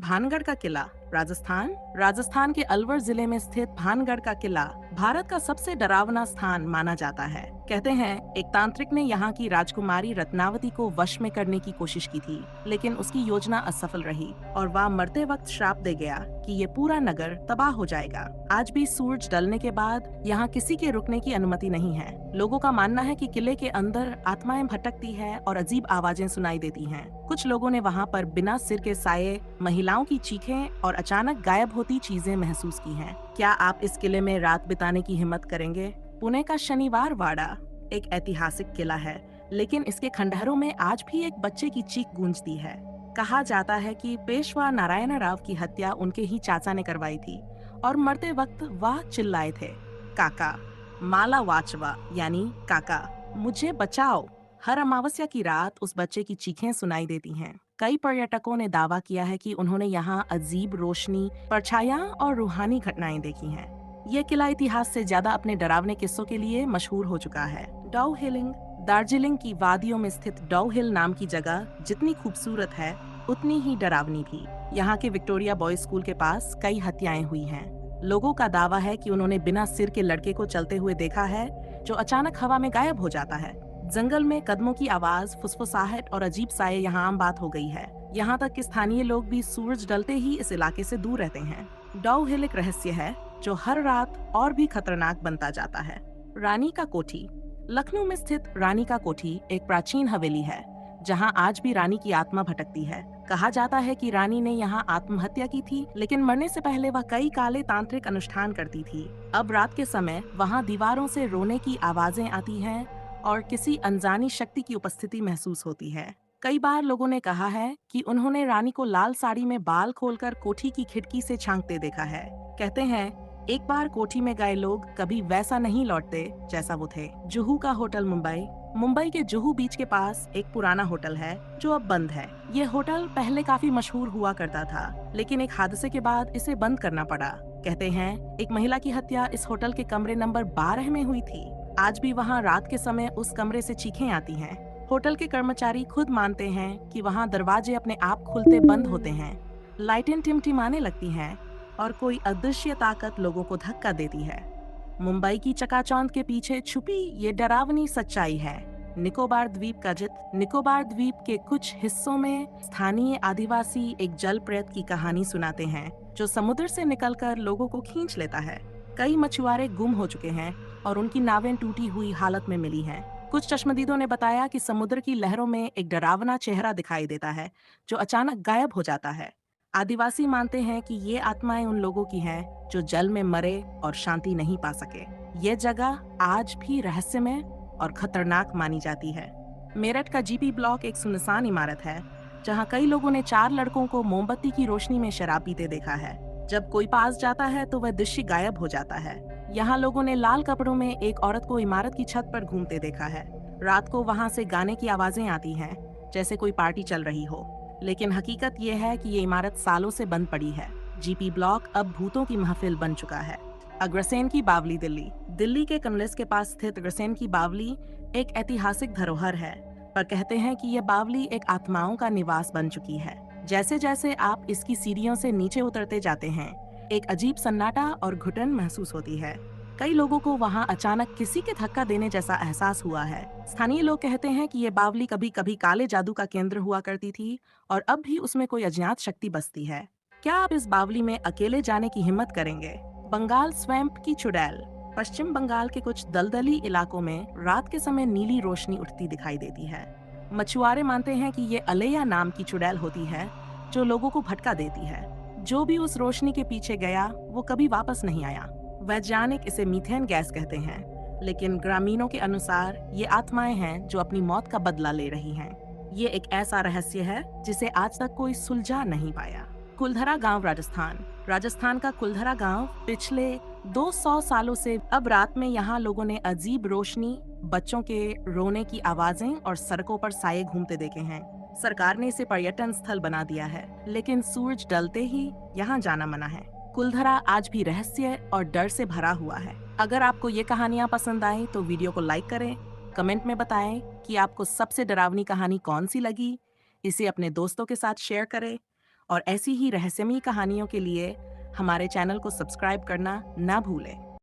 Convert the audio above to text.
भानगढ़ का किला, राजस्थान। राजस्थान के अलवर जिले में स्थित भानगढ़ का किला भारत का सबसे डरावना स्थान माना जाता है। कहते हैं एक तांत्रिक ने यहाँ की राजकुमारी रत्नावती को वश में करने की कोशिश की थी, लेकिन उसकी योजना असफल रही और वह मरते वक्त श्राप दे गया कि ये पूरा नगर तबाह हो जाएगा। आज भी सूरज ढलने के बाद यहाँ किसी के रुकने की अनुमति नहीं है। लोगों का मानना है कि किले के अंदर आत्माएं भटकती है और अजीब आवाजें सुनाई देती हैं। कुछ लोगों ने वहाँ पर बिना सिर के साये, महिलाओं की चीखें और अचानक गायब होती चीजें महसूस की हैं। क्या आप इस किले में रात बिताने की हिम्मत करेंगे? पुणे का शनिवार वाड़ा एक ऐतिहासिक किला है, लेकिन इसके खंडहरों में आज भी एक बच्चे की चीख गूंजती है। कहा जाता है कि पेशवा नारायण राव की हत्या उनके ही चाचा ने करवाई थी और मरते वक्त वह चिल्लाए थे, काका माला वाचवा, यानी काका मुझे बचाओ। हर अमावस्या की रात उस बच्चे की चीखें सुनाई देती हैं। कई पर्यटकों ने दावा किया है कि उन्होंने यहाँ अजीब रोशनी, परछाइयाँ और रूहानी घटनाएं देखी हैं। ये किला इतिहास से ज्यादा अपने डरावने किस्सों के लिए मशहूर हो चुका है। डाउ हिलिंग, दार्जिलिंग की वादियों में स्थित डाउ हिल नाम की जगह जितनी खूबसूरत है, उतनी ही डरावनी भी। यहाँ के विक्टोरिया बॉयज स्कूल के पास कई हत्याएं हुई हैं। लोगों का दावा है कि उन्होंने बिना सिर के लड़के को चलते हुए देखा है, जो अचानक हवा में गायब हो जाता है। जंगल में कदमों की आवाज, फुसफुसाहट और अजीब साये यहाँ आम बात हो गई है। यहाँ तक कि स्थानीय लोग भी सूरज डलते ही इस इलाके से दूर रहते हैं। डाउ हिल एक रहस्य है जो हर रात और भी खतरनाक बनता जाता है। रानी का कोठी, लखनऊ में स्थित रानी का कोठी एक प्राचीन हवेली है, जहाँ आज भी रानी की आत्मा भटकती है। कहा जाता है कि रानी ने यहाँ आत्महत्या की थी, लेकिन मरने से पहले वह कई काले तांत्रिक अनुष्ठान करती थी। अब रात के समय वहाँ दीवारों से रोने की आवाजें आती हैं और किसी अनजानी शक्ति की उपस्थिति महसूस होती है। कई बार लोगों ने कहा है कि उन्होंने रानी को लाल साड़ी में बाल खोलकर कोठी की खिड़की से झांकते देखा है। कहते हैं एक बार कोठी में गए लोग कभी वैसा नहीं लौटते जैसा वो थे। जुहू का होटल, मुंबई। मुंबई के जुहू बीच के पास एक पुराना होटल है जो अब बंद है। ये होटल पहले काफी मशहूर हुआ करता था, लेकिन एक हादसे के बाद इसे बंद करना पड़ा। कहते हैं एक महिला की हत्या इस होटल के कमरे नंबर 12 में हुई थी। आज भी वहाँ रात के समय उस कमरे से चीखें आती हैं। होटल के कर्मचारी खुद मानते हैं कि वहाँ दरवाजे अपने आप खुलते बंद होते हैं, लाइटें टिमटिमाने लगती हैं और कोई अदृश्य ताकत लोगों को धक्का देती है। मुंबई की चकाचौंध के पीछे छुपी ये डरावनी सच्चाई है। निकोबार द्वीप का जित। निकोबार द्वीप के कुछ हिस्सों में स्थानीय आदिवासी एक जल प्रेत की कहानी सुनाते हैं, जो समुद्र से निकलकर लोगों को खींच लेता है। कई मछुआरे गुम हो चुके हैं और उनकी नावें टूटी हुई हालत में मिली हैं। कुछ चश्मदीदों ने बताया कि समुद्र की लहरों में एक डरावना चेहरा दिखाई देता है, जो अचानक गायब हो जाता है। आदिवासी मानते हैं कि ये आत्माएं उन लोगों की हैं जो जल में मरे और शांति नहीं पा सके। ये जगह आज भी रहस्यमय और खतरनाक मानी जाती है। मेरठ का जीपी ब्लॉक एक सुनसान इमारत है, जहां कई लोगों ने 4 लड़कों को मोमबत्ती की रोशनी में शराब पीते देखा है। जब कोई पास जाता है तो वह दृश्य गायब हो जाता है। यहाँ लोगों ने लाल कपड़ों में एक औरत को इमारत की छत पर घूमते देखा है। रात को वहाँ से गाने की आवाजें आती हैं, जैसे कोई पार्टी चल रही हो। लेकिन हकीकत ये है कि ये इमारत सालों से बंद पड़ी है। जीपी ब्लॉक अब भूतों की महफिल बन चुका है। अग्रसेन की बावली, दिल्ली। दिल्ली के कनॉलेस के पास स्थित अग्रसेन की बावली एक ऐतिहासिक धरोहर है, पर कहते हैं कि यह बावली एक आत्माओं का निवास बन चुकी है। जैसे जैसे आप इसकी सीढ़ियों से नीचे उतरते जाते हैं, एक अजीब सन्नाटा और घुटन महसूस होती है। कई लोगों को वहां अचानक किसी के धक्का देने जैसा एहसास हुआ है। स्थानीय लोग कहते हैं कि ये बावली कभी कभी काले जादू का केंद्र हुआ करती थी और अब भी उसमें कोई अज्ञात शक्ति बसती है। क्या आप इस बावली में अकेले जाने की हिम्मत करेंगे? बंगाल स्वैम्प की चुड़ैल। पश्चिम बंगाल के कुछ दलदली इलाकों में रात के समय नीली रोशनी उठती दिखाई देती है। मछुआरे मानते हैं कि ये अलेया नाम की चुड़ैल होती है, जो लोगों को भटका देती है। जो भी उस रोशनी के पीछे गया वो कभी वापस नहीं आया। वैज्ञानिक इसे मीथेन गैस कहते हैं, लेकिन ग्रामीणों के अनुसार ये आत्माएं हैं जो अपनी मौत का बदला ले रही हैं। ये एक ऐसा रहस्य है जिसे आज तक कोई सुलझा नहीं पाया। कुलधरा गांव, राजस्थान। राजस्थान का कुलधरा गांव पिछले 200 सालों से अब रात में यहाँ लोगों ने अजीब रोशनी, बच्चों के रोने की आवाजें और सड़कों पर साये घूमते देखे हैं। सरकार ने इसे पर्यटन स्थल बना दिया है, लेकिन सूरज डलते ही यहाँ जाना मना है। कुलधरा आज भी रहस्य और डर से भरा हुआ है। अगर आपको ये कहानियाँ पसंद आई तो वीडियो को लाइक करें, कमेंट में बताएं कि आपको सबसे डरावनी कहानी कौन सी लगी। इसे अपने दोस्तों के साथ शेयर करें और ऐसी ही रहस्यमयी कहानियों के लिए हमारे चैनल को सब्सक्राइब करना ना भूलें।